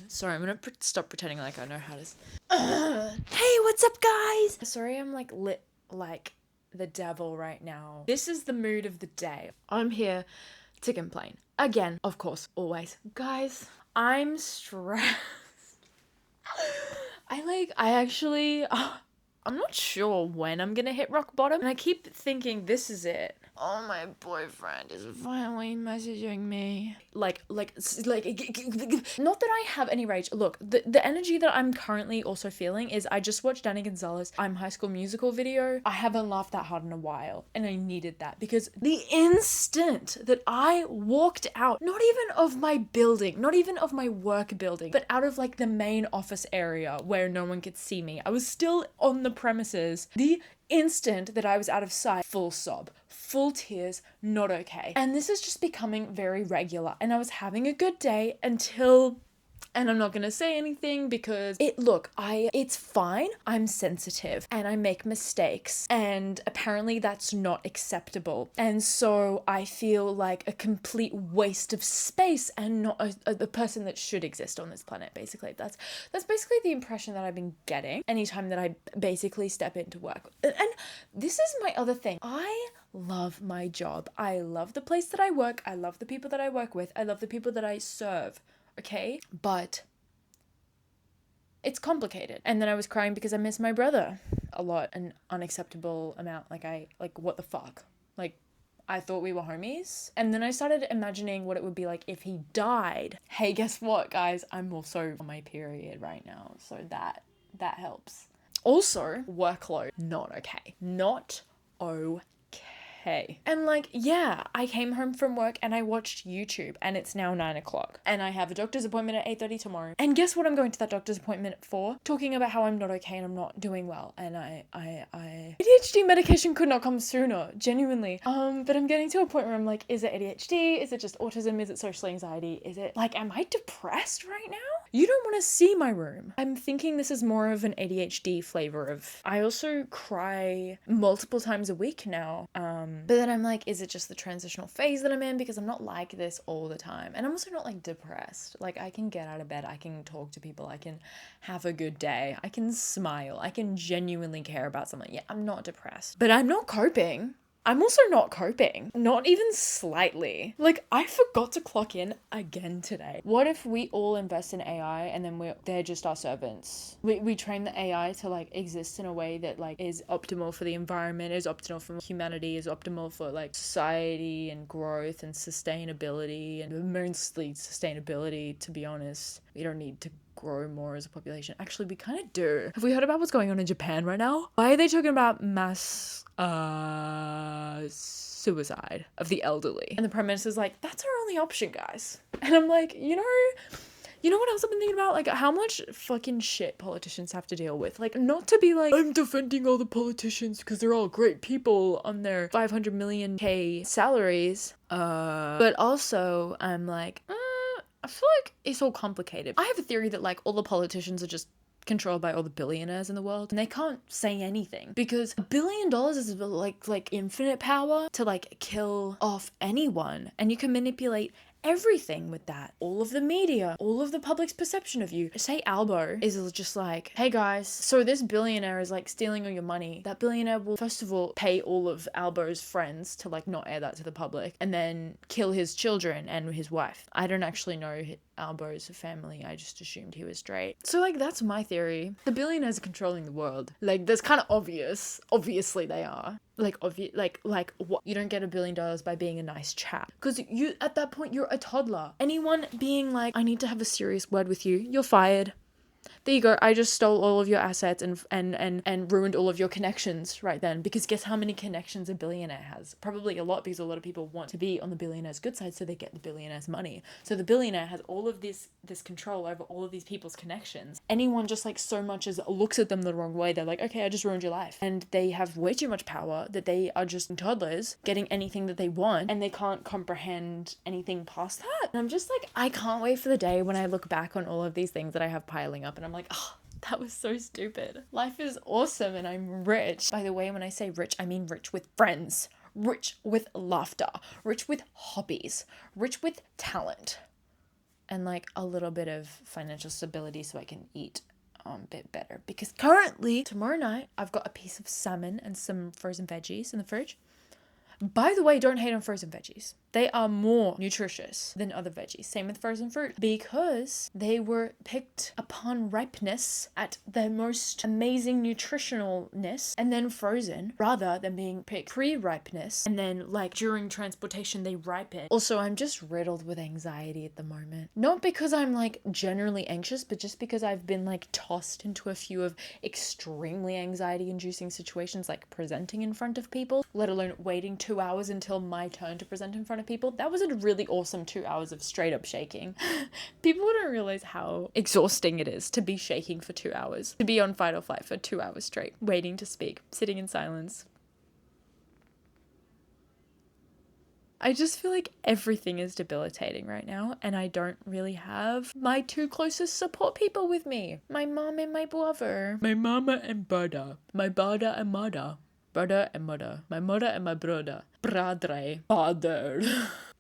Sorry, I'm gonna stop pretending like I know how to. Hey, what's up, guys? Sorry, I'm like lit like the devil right now. This is the mood of the day. I'm here to complain again, of course, always, guys. I'm stressed. I'm not sure when I'm gonna hit rock bottom, and I keep thinking this is it. Oh, my boyfriend is finally messaging me. Like, not that I have any rage. Look, the energy that I'm currently also feeling is I just watched Danny Gonzalez I'm High School Musical video. I haven't laughed that hard in a while, and I needed that because the instant that I walked out, not even of my building, not even of my work building, but out of like the main office area where no one could see me, I was still on the premises. The instant that I was out of sight, full sob, full tears, not okay. And this is just becoming very regular. And I was having a good day until, and I'm not gonna say anything because it's fine. I'm sensitive and I make mistakes, and apparently that's not acceptable. And so I feel like a complete waste of space and not a person that should exist on this planet, basically. That's basically the impression that I've been getting anytime that I basically step into work. And this is my other thing. I love my job. I love the place that I work. I love the people that I work with. I love the people that I serve. Okay? But it's complicated. And then I was crying because I miss my brother a lot, an unacceptable amount. Like what the fuck? Like, I thought we were homies. And then I started imagining what it would be like if he died. Hey, guess what, guys? I'm also on my period right now, so that helps. Also, workload, not okay. Not okay. And like, yeah, I came home from work and I watched YouTube, and it's now 9 o'clock and I have a doctor's appointment at 8:30 tomorrow. And guess what I'm going to that doctor's appointment for? Talking about how I'm not okay and I'm not doing well. And I ADHD medication could not come sooner, genuinely. But I'm getting to a point where I'm like, is it ADHD? Is it just autism? Is it social anxiety? Is it like, am I depressed right now? You don't want to see my room. I'm thinking this is more of an ADHD flavor of. I also cry multiple times a week now. But then I'm like, is it just the transitional phase that I'm in? Because I'm not like this all the time. And I'm also not like depressed. Like, I can get out of bed, I can talk to people, I can have a good day, I can smile, I can genuinely care about someone. Yeah, I'm not depressed. But I'm not coping. I'm also not coping. Not even slightly. Like, I forgot to clock in again today. What if we all invest in AI and then they're just our servants? We train the AI to like exist in a way that like is optimal for the environment, is optimal for humanity, is optimal for like society and growth and sustainability, and mostly sustainability, to be honest. We don't need to grow more as a population. Actually, we kind of do. Have we heard about what's going on in Japan right now? Why are they talking about mass suicide of the elderly? And the prime minister's like, that's our only option, guys. And I'm like, you know what else I've been thinking about? Like, how much fucking shit politicians have to deal with. Like, not to be like, I'm defending all the politicians because they're all great people on their 500 million K salaries. But also, I'm like, I feel like it's all complicated. I have a theory that like all the politicians are just controlled by all the billionaires in the world, and they can't say anything because $1 billion is like infinite power to like kill off anyone, and you can manipulate everything with that. All of the media, all of the public's perception of you. Say Albo is just like, hey guys, so this billionaire is like stealing all your money. That billionaire will first of all pay all of Albo's friends to like not air that to the public, and then kill his children and his wife. I don't actually know Albo's family. I just assumed he was straight. So like, that's my theory. The billionaires are controlling the world. Like, that's kind of obvious. Obviously they are. Like, what? You don't get $1 billion by being a nice chap. Because you, at that point, you're a toddler. Anyone being like, I need to have a serious word with you, you're fired. There you go. I just stole all of your assets and ruined all of your connections right then. Because guess how many connections a billionaire has? Probably a lot, because a lot of people want to be on the billionaire's good side, so they get the billionaire's money. So the billionaire has all of this control over all of these people's connections. Anyone just like so much as looks at them the wrong way, they're like, okay, I just ruined your life. And they have way too much power that they are just toddlers getting anything that they want, and they can't comprehend anything past that. And I'm just like, I can't wait for the day when I look back on all of these things that I have piling up and I'm like, oh, that was so stupid. Life is awesome and I'm rich. By the way, when I say rich, I mean rich with friends, rich with laughter, rich with hobbies, rich with talent. and like a little bit of financial stability so I can eat a bit better. Because currently, tomorrow night, I've got a piece of salmon and some frozen veggies in the fridge. By the way, don't hate on frozen veggies. They are more nutritious than other veggies. Same with frozen fruit, because they were picked upon ripeness at their most amazing nutritionalness and then frozen, rather than being picked pre-ripeness and then like during transportation they ripen. Also, I'm just riddled with anxiety at the moment. Not because I'm like generally anxious, but just because I've been like tossed into a few of extremely anxiety-inducing situations, like presenting in front of people, let alone waiting 2 hours until my turn to present in front of people. That was a really awesome 2 hours of straight up shaking. People don't realize how exhausting it is to be shaking for 2 hours, to be on fight or flight for 2 hours straight, waiting to speak, sitting in silence. I just feel like everything is debilitating right now, and I don't really have my two closest support people with me. My mom and my brother. My mama and brother. My brother and mother. Brother and mother. My mother and my brother. Bradre. Father.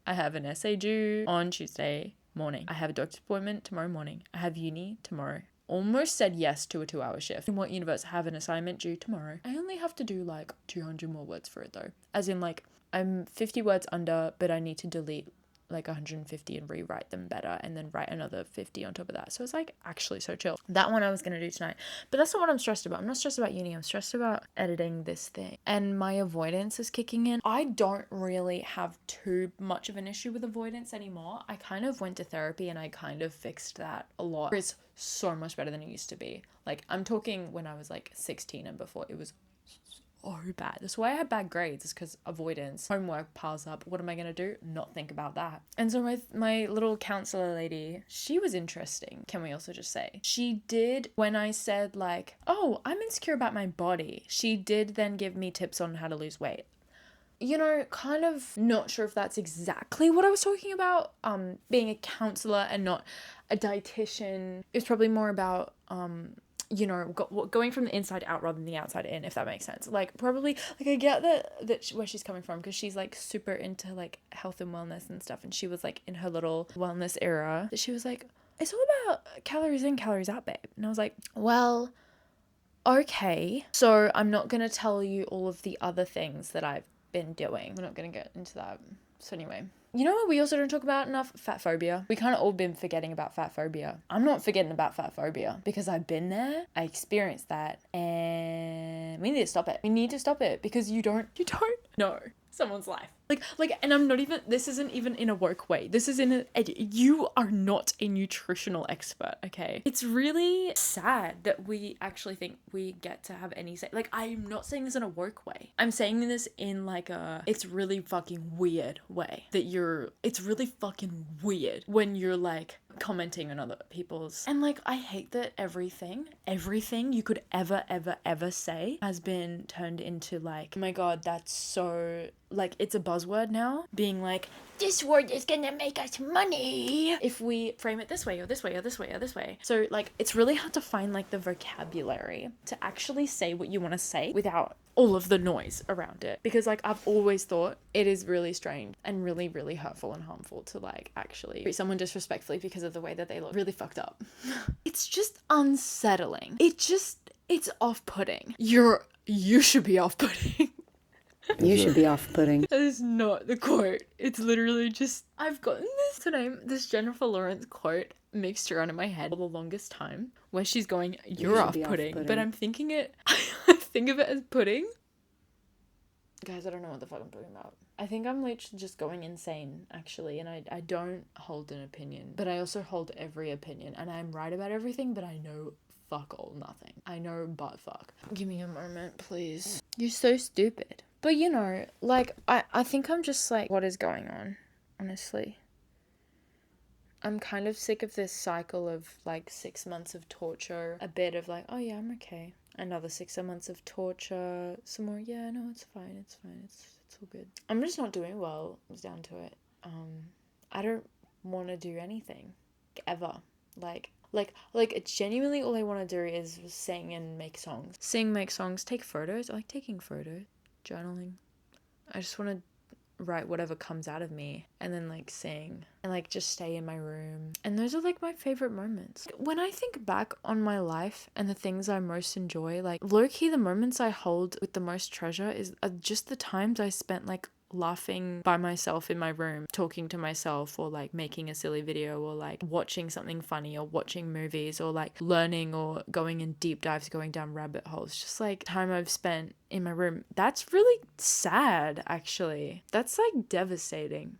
I have an essay due on Tuesday morning. I have a doctor's appointment tomorrow morning. I have uni tomorrow. Almost said yes to a 2-hour shift. In what universe? I have an assignment due tomorrow. I only have to do like 200 more words for it though. As in like, I'm 50 words under, but I need to delete like 150 and rewrite them better and then write another 50 on top of that. So it's like actually so chill. That one I was going to do tonight. But that's not what I'm stressed about. I'm not stressed about uni. I'm stressed about editing this thing. And my avoidance is kicking in. I don't really have too much of an issue with avoidance anymore. I kind of went to therapy and I kind of fixed that a lot. It's so much better than it used to be. Like I'm talking when I was like 16 and before, it was so bad. That's why I had bad grades, is because avoidance. Homework piles up. What am I gonna do? Not think about that. And so my little counselor lady, she was interesting, can we also just say. She did, when I said like, oh, I'm insecure about my body, she did then give me tips on how to lose weight. You know, kind of not sure if that's exactly what I was talking about. Being a counselor and not a dietitian. It's probably more about you know, going from the inside out rather than the outside in, if that makes sense. Like probably like I get that where she's coming from, because she's like super into like health and wellness and stuff, and she was like in her little wellness era that she was like, it's all about calories in, calories out, babe. And I was like, well, okay, so I'm not gonna tell you all of the other things that I've been doing. We're not gonna get into that. So anyway, you know what we also don't talk about enough? Fat phobia. We kind of all been forgetting about fat phobia. I'm not forgetting about fat phobia because I've been there, I experienced that, and we need to stop it. We need to stop it because you don't know someone's life. Like, and I'm not even, this isn't even in a woke way. This is in you are not a nutritional expert, okay? It's really sad that we actually think we get to have any say. Like, I'm not saying this in a woke way. I'm saying this in like it's really fucking weird way that it's really fucking weird when you're like commenting on other people's, and like I hate that everything you could ever say has been turned into like, oh my god, that's so, like, it's a buzzword now, being like, this word is gonna make us money if we frame it this way or this way or this way or this way. So like it's really hard to find like the vocabulary to actually say what you want to say without all of the noise around it, because like I've always thought it is really strange and really, really hurtful and harmful to like actually treat someone disrespectfully because of the way that they look. Really fucked up. It's just unsettling. It's off-putting. You should be off-putting. You should be off-putting. That is not the quote. It's literally just, I've gotten this Jennifer Lawrence quote mixed around in my head for the longest time, where she's going, you're off-putting, but I'm thinking it, I think of it as pudding. Guys, I don't know what the fuck I'm talking about. I think I'm literally just going insane, actually, and I don't hold an opinion, but I also hold every opinion, and I'm right about everything, but I know fuck all nothing. I know but fuck. Give me a moment, please. You're so stupid. But you know, like, I think I'm just like, what is going on, honestly? I'm kind of sick of this cycle of like 6 months of torture, a bit of like, oh yeah, I'm okay. Another 6 months of torture, some more, yeah, no, it's fine, it's all good. I'm just not doing well, it's down to it. I don't want to do anything, ever. Like genuinely all I want to do is sing and make songs. Sing, make songs, take photos. I like taking photos, journaling. I just want to write whatever comes out of me and then like sing and like just stay in my room. And those are like my favorite moments. When I think back on my life and the things I most enjoy, like low-key the moments I hold with the most treasure are just the times I spent like laughing by myself in my room, talking to myself, or like making a silly video, or like watching something funny, or watching movies, or like learning, or going in deep dives, going down rabbit holes. Just like time I've spent in my room. That's really sad, actually. That's like devastating.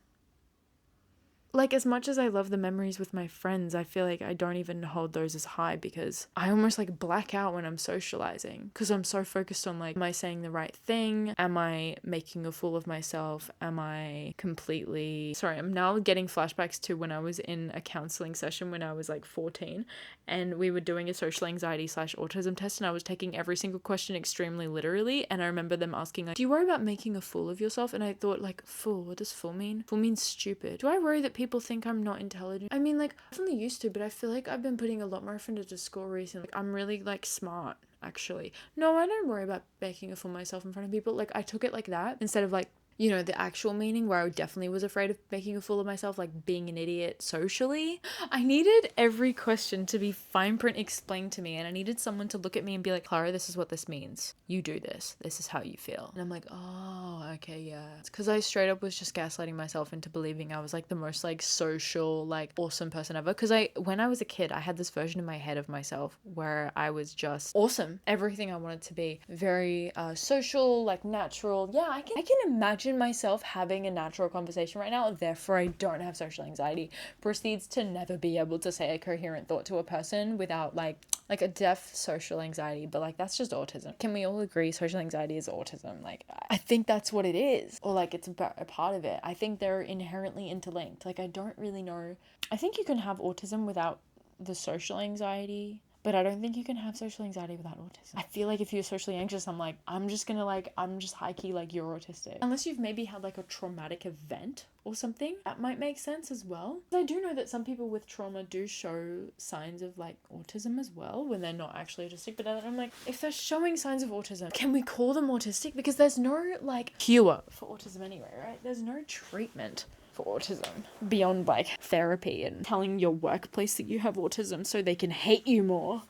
Like, as much as I love the memories with my friends, I feel like I don't even hold those as high because I almost like black out when I'm socializing because I'm so focused on like, am I saying the right thing? Am I making a fool of myself? Am I completely... Sorry, I'm now getting flashbacks to when I was in a counseling session when I was like 14 and we were doing a social anxiety / autism test and I was taking every single question extremely literally, and I remember them asking like, do you worry about making a fool of yourself? And I thought like, fool, what does fool mean? Fool means stupid. Do I worry that people think I'm not intelligent? I mean, like, I definitely used to, but I feel like I've been putting a lot more effort into school recently. Like, I'm really like smart, actually. No, I don't worry about making a fool of myself in front of people. Like, I took it like that instead of like, you know, the actual meaning where I definitely was afraid of making a fool of myself, like being an idiot socially. I needed every question to be fine print explained to me, and I needed someone to look at me and be like, Clara, this is what this means. You do this. This is how you feel. And I'm like, oh, okay, yeah. It's because I straight up was just gaslighting myself into believing I was like the most like social, like awesome person ever. Because when I was a kid, I had this version in my head of myself where I was just awesome. Everything I wanted to be. Very social, like natural. Yeah, I can imagine myself having a natural conversation right now, therefore I don't have social anxiety. Proceeds to never be able to say a coherent thought to a person without like a deaf social anxiety, but like that's just autism. Can we all agree social anxiety is autism? Like I think that's what it is, or like it's a part of it. I think they're inherently interlinked. Like I don't really know. I think you can have autism without the social anxiety, but I don't think you can have social anxiety without autism. I feel like if you're socially anxious, I'm just high key like you're autistic. Unless you've maybe had like a traumatic event or something, that might make sense as well. I do know that some people with trauma do show signs of like autism as well when they're not actually autistic, but I'm like, if they're showing signs of autism, can we call them autistic? Because there's no like cure for autism anyway, right? There's no treatment for autism beyond like therapy and telling your workplace that you have autism so they can hate you more.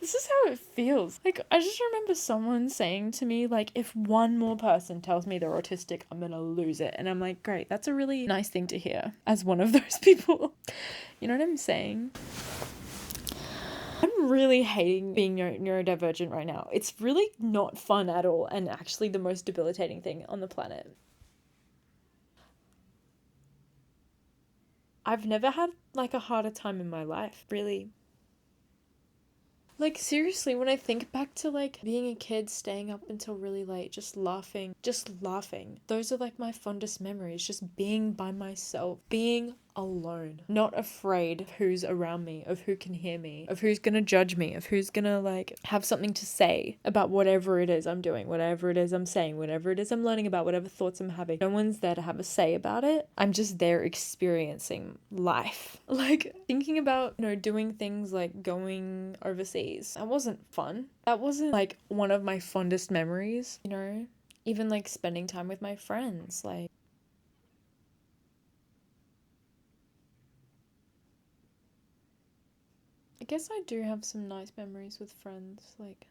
This is how it feels. Like, I just remember someone saying to me, like, if one more person tells me they're autistic, I'm gonna lose it. And I'm like, great, that's a really nice thing to hear as one of those people. You know what I'm saying? I'm really hating being neurodivergent right now. It's really not fun at all, and actually the most debilitating thing on the planet. I've never had like a harder time in my life, really. Like seriously, when I think back to like being a kid, staying up until really late, just laughing. Those are like my fondest memories, just being by myself, being alone, not afraid of who's around me, of who can hear me, of who's gonna judge me, of who's gonna like have something to say about whatever it is I'm doing, whatever it is I'm saying, whatever it is I'm learning about, whatever thoughts I'm having. No one's there to have a say about it. I'm just there experiencing life. Like thinking about, you know, doing things like going overseas. That wasn't fun. That wasn't like one of my fondest memories, you know? Even like spending time with my friends, like I guess I do have some nice memories with friends. Like,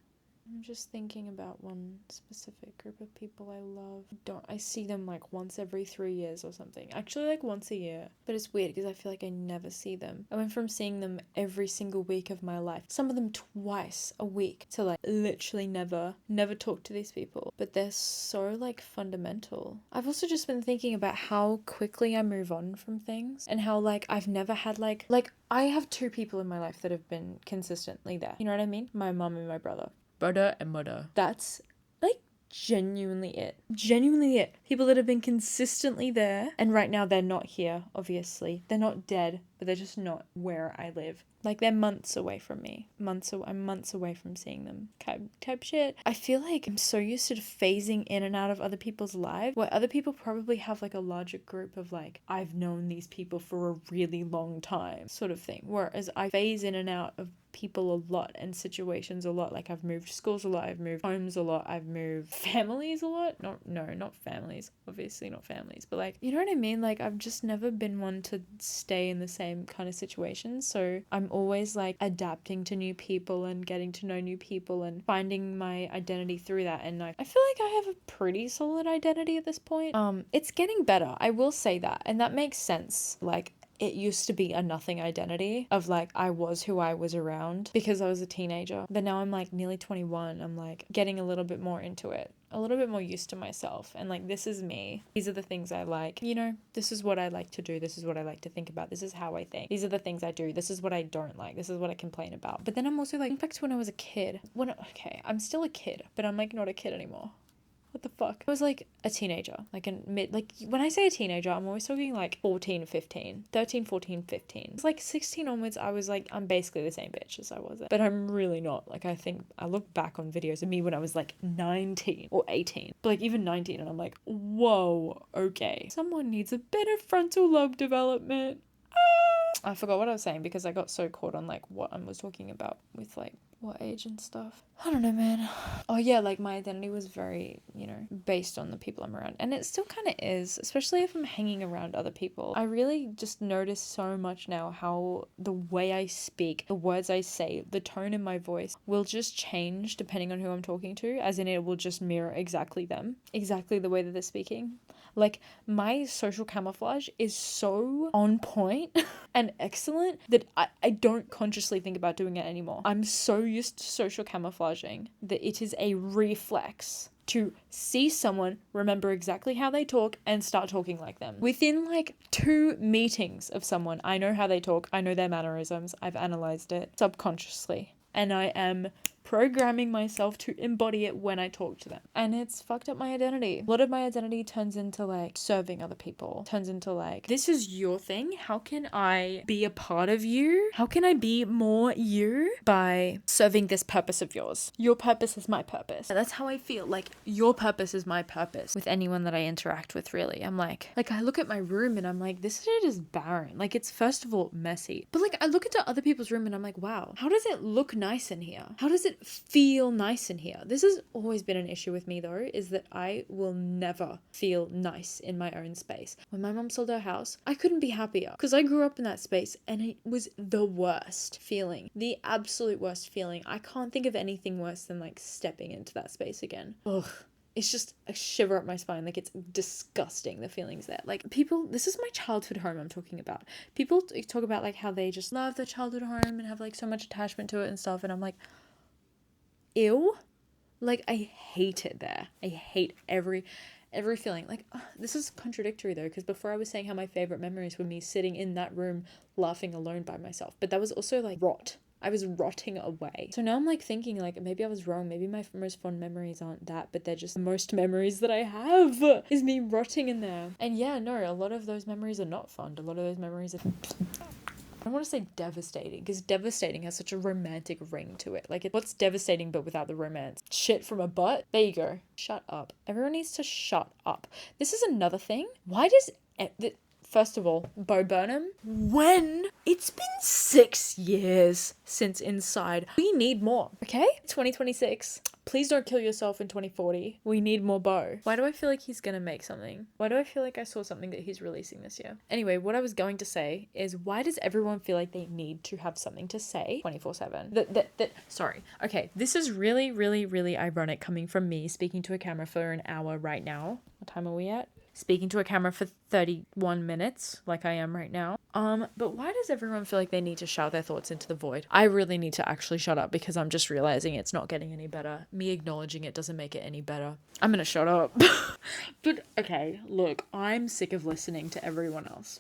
I'm just thinking about one specific group of people I love. I see them like once every 3 years or something. Actually, like once a year. But it's weird because I feel like I never see them. I went from seeing them every single week of my life, some of them twice a week, to like literally never talk to these people. But they're so like fundamental. I've also just been thinking about how quickly I move on from things, and how like I've never had like I have 2 people in my life that have been consistently there. You know what I mean? My mum and my brother. Brother and mother. That's like genuinely it. People that have been consistently there, and right now they're not here, obviously. They're not dead. but they're just not where I live. Like, they're months away from me. I'm months away from seeing them type shit. I feel like I'm so used to phasing in and out of other people's lives, where other people probably have like a larger group of like, I've known these people for a really long time sort of thing. Whereas I phase in and out of people a lot and situations a lot. Like, I've moved schools a lot, I've moved homes a lot, I've moved families a lot. Not families, obviously not families, but like, you know what I mean? Like, I've just never been one to stay in the same kind of situations. So I'm always like adapting to new people and getting to know new people and finding my identity through that. And like, I feel like I have a pretty solid identity at this point. It's getting better, I will say that, and that makes sense. Like, it used to be a nothing identity of like, I was who I was around because I was a teenager. But now I'm like nearly 21. I'm like getting a little bit more into it, a little bit more used to myself. And like, this is me. These are the things I like. You know, this is what I like to do. This is what I like to think about. This is how I think. These are the things I do. This is what I don't like. This is what I complain about. But then I'm also like, back to when I was a kid. Okay, I'm still a kid, but I'm like not a kid anymore. What the fuck? I was like a teenager, like when I say a teenager, I'm always talking like 14, 15, 13, 14, 15. It's like 16 onwards, I was like, I'm basically the same bitch as I was. But I'm really not. Like, I think I look back on videos of me when I was like 19 or 18, but like even 19, and I'm like, whoa, okay. Someone needs a bit of frontal lobe development. I forgot what I was saying because I got so caught on like what I was talking about with like what age and stuff. I don't know, man. Oh yeah, like my identity was very, you know, based on the people I'm around, and it still kind of is, especially if I'm hanging around other people. I really just notice so much now how the way I speak, the words I say, the tone in my voice will just change depending on who I'm talking to, as in it will just mirror exactly them, exactly the way that they're speaking. Like, my social camouflage is so on point and excellent that I don't consciously think about doing it anymore. I'm so used to social camouflaging that it is a reflex to see someone, remember exactly how they talk, and start talking like them. Within like 2 meetings of someone, I know how they talk, I know their mannerisms, I've analyzed it subconsciously, and I am programming myself to embody it when I talk to them. And it's fucked up my identity. A lot of my identity turns into like serving other people, turns into like, this is your thing. How can I be a part of you? How can I be more you by serving this purpose of yours? Your purpose is my purpose. And that's how I feel. Like, your purpose is my purpose with anyone that I interact with, really. I'm like I look at my room and I'm like, this shit is barren. Like, it's first of all messy. But like, I look into other people's room and I'm like, wow, how does it look nice in here? How does it feel nice in here? This has always been an issue with me though, is that I will never feel nice in my own space. When my mom sold her house, I couldn't be happier because I grew up in that space and it was the worst feeling, the absolute worst feeling. I can't think of anything worse than like stepping into that space again. Ugh. It's just a shiver up my spine. Like, it's disgusting, the feelings there. Like, people, this is my childhood home I'm talking about. People talk about like how they just love their childhood home and have like so much attachment to it and stuff, and I'm like, ew. Like, I hate it there. I hate every feeling. Like, this is contradictory though, because before I was saying how my favorite memories were me sitting in that room laughing alone by myself, but that was also like rot. I was rotting away. So now I'm like thinking like, maybe I was wrong. Maybe my most fond memories aren't that, but they're just the most memories that I have is me rotting in there. And yeah, no, a lot of those memories are not fond. A lot of those memories are... I don't want to say devastating, because devastating has such a romantic ring to it. Like, what's devastating but without the romance? Shit from a butt? There you go. Shut up. Everyone needs to shut up. This is another thing. Why does... First of all, Bo Burnham, when it's been 6 years since Inside, we need more, okay? 2026. Please don't kill yourself in 2040. We need more Bo. Why do I feel like he's gonna make something? Why do I feel like I saw something that he's releasing this year? Anyway, what I was going to say is, why does everyone feel like they need to have something to say 24/7? Sorry. Okay, this is really, really, really ironic coming from me speaking to a camera for an hour right now. What time are we at? Speaking to a camera for 31 minutes, like I am right now. But why does everyone feel like they need to shout their thoughts into the void? I really need to actually shut up, because I'm just realizing it's not getting any better. Me acknowledging it doesn't make it any better. I'm gonna shut up. But okay, look, I'm sick of listening to everyone else.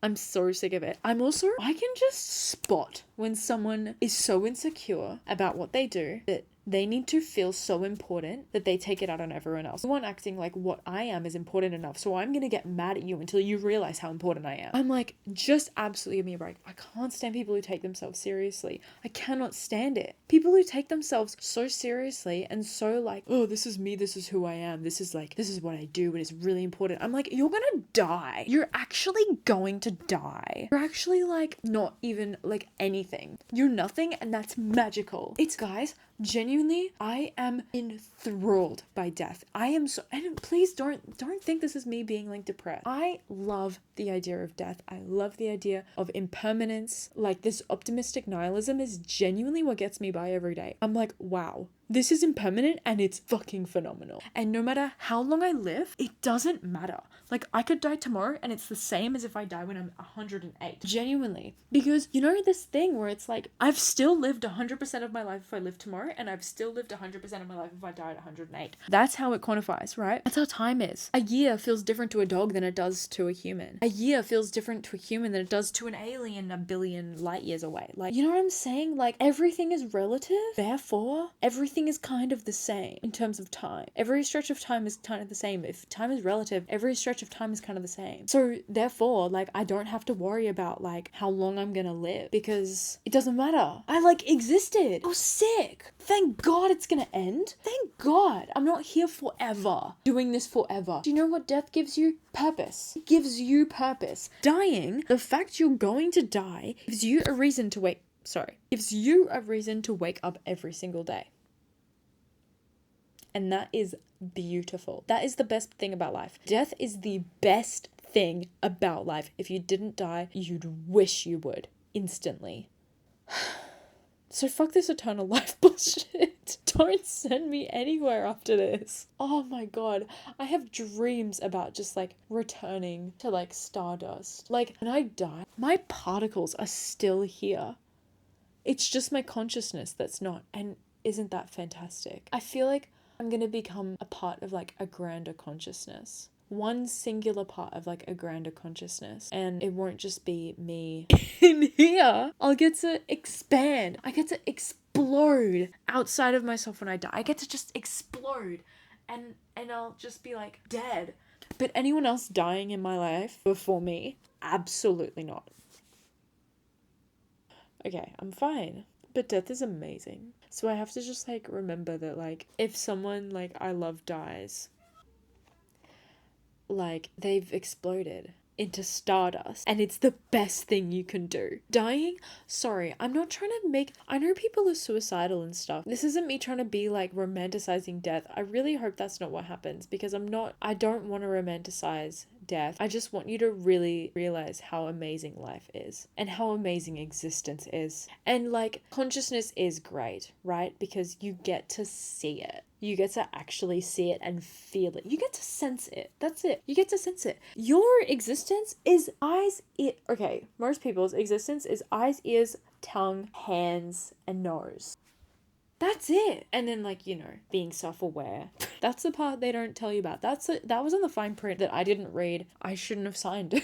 I'm so sick of it. I can just spot when someone is so insecure about what they do that They need to feel so important that they take it out on everyone else. You aren't acting like what I am is important enough, so I'm gonna get mad at you until you realize how important I am. I'm like, just absolutely give me a break. I can't stand people who take themselves seriously. I cannot stand it. People who take themselves so seriously and so like, oh, this is me, this is who I am, this is what I do, and it's really important. I'm like, you're gonna die. You're actually going to die. You're actually like not even like anything. You're nothing, and that's magical. It's, guys, genuinely, I am enthralled by death. I am so, and please don't think this is me being like depressed. I love the idea of death. I love the idea of impermanence. Like, this optimistic nihilism is genuinely what gets me by every day. I'm like, wow, this is impermanent and it's fucking phenomenal. And no matter how long I live, it doesn't matter. Like, I could die tomorrow and it's the same as if I die when I'm 108. Genuinely. Because, you know, this thing where it's like, I've still lived 100% of my life if I live tomorrow, and I've still lived 100% of my life if I die at 108. That's how it quantifies, right? That's how time is. A year feels different to a dog than it does to a human. A year feels different to a human than it does to an alien a billion light years away. Like, you know what I'm saying? Like, everything is relative. Therefore, everything is kind of the same in terms of time. Every stretch of time is kind of the same. If time is relative, every stretch of time is kind of the same. So therefore, like, I don't have to worry about like how long I'm gonna live, because it doesn't matter. I like existed. I was sick. Thank God it's gonna end. Thank God. I'm not here forever, doing this forever. Do you know what death gives you? Purpose. It gives you purpose. Dying, the fact you're going to die, gives you a reason to wake up every single day. And that is beautiful. That is the best thing about life. Death is the best thing about life. If you didn't die, you'd wish you would instantly. So fuck this eternal life bullshit. Don't send me anywhere after this. Oh my God. I have dreams about just like returning to like stardust. Like, when I die, my particles are still here. It's just my consciousness that's not. And isn't that fantastic? I feel like I'm gonna become a part of like a grander consciousness. One singular part of like a grander consciousness, and it won't just be me in here. I'll get to expand. I get to explode outside of myself when I die. I get to just explode, and I'll just be like dead. But anyone else dying in my life before me? Absolutely not. Okay, I'm fine. But death is amazing. So I have to just like remember that like if someone like I love dies, like they've exploded into stardust, and it's the best thing you can do. Dying, sorry, I'm not trying to make, I know people are suicidal and stuff. This isn't me trying to be like romanticizing death. I really hope that's not what happens, because I don't want to romanticize death. I just want you to really realize how amazing life is and how amazing existence is. And like, consciousness is great, right? Because you get to see it. You get to actually see it and feel it. You get to sense it. That's it. You get to sense it. Your existence is most people's existence is eyes, ears, tongue, hands, and nose. That's it. And then like, you know, being self-aware. That's the part they don't tell you about. That was on the fine print that I didn't read. I shouldn't have signed.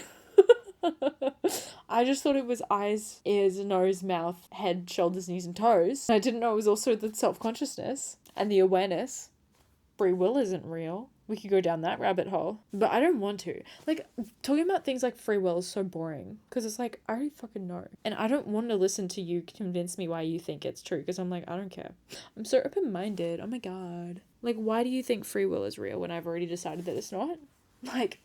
I just thought it was eyes, ears, nose, mouth, head, shoulders, knees, and toes. I didn't know it was also the self-consciousness and the awareness. Free will isn't real. We could go down that rabbit hole. But I don't want to. Like, talking about things like free will is so boring. Because it's like, I already fucking know. And I don't want to listen to you convince me why you think it's true. Because I'm like, I don't care. I'm so open-minded. Oh my God. Like, why do you think free will is real when I've already decided that it's not? Like,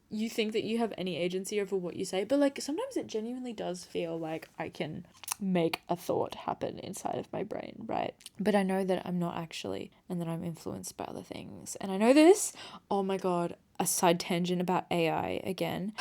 you think that you have any agency over what you say. But like, sometimes it genuinely does feel like I can make a thought happen inside of my brain, right? But I know that I'm not actually, and that I'm influenced by other things. And I know this. Oh my God, a side tangent about AI again.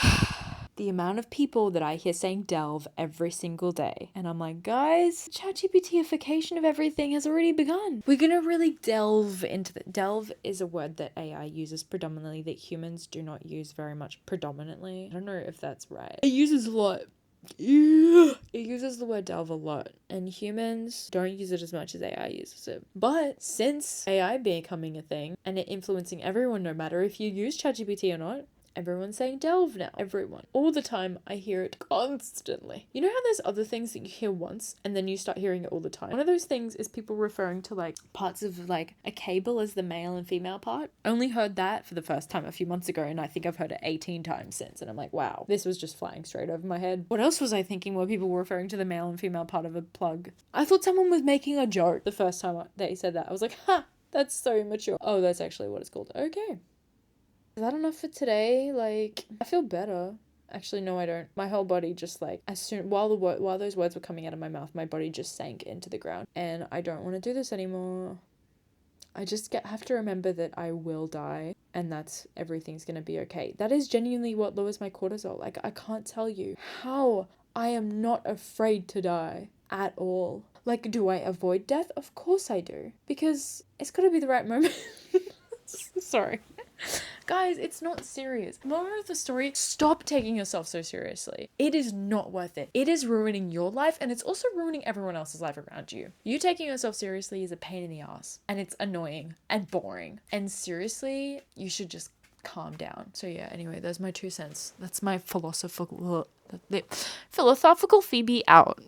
The amount of people that I hear saying delve every single day. And I'm like, guys, ChatGPT-ification of everything has already begun. We're gonna really delve into the... Delve is a word that AI uses predominantly that humans do not use very much predominantly. I don't know if that's right. It uses a lot. It uses the word delve a lot, and humans don't use it as much as AI uses it. But since AI becoming a thing and it influencing everyone, no matter if you use ChatGPT or not, Everyone's saying delve now. Everyone. All the time, I hear it constantly. You know how there's other things that you hear once and then you start hearing it all the time? One of those things is people referring to like parts of like a cable as the male and female part. Only heard that for the first time a few months ago, and I think I've heard it 18 times since, and I'm like, wow, this was just flying straight over my head. What else was I thinking where people were referring to the male and female part of a plug? I thought someone was making a joke the first time they said that. I was like, ha, that's so immature. Oh, that's actually what it's called. Okay. Is that enough for today? Like, I feel better. Actually, no, I don't. My whole body just like, as soon, while those words were coming out of my mouth, my body just sank into the ground. And I don't want to do this anymore. I just have to remember that I will die and that's everything's gonna be okay. That is genuinely what lowers my cortisol. Like, I can't tell you how I am not afraid to die at all. Like, do I avoid death? Of course I do. Because it's gotta be the right moment. Sorry. Guys, it's not serious. Moral of the story, stop taking yourself so seriously. It is not worth it. It is ruining your life, and it's also ruining everyone else's life around you. You taking yourself seriously is a pain in the ass, and it's annoying and boring. And seriously, you should just calm down. So yeah, anyway, there's my 2 cents. That's my philosophical Phoebe out.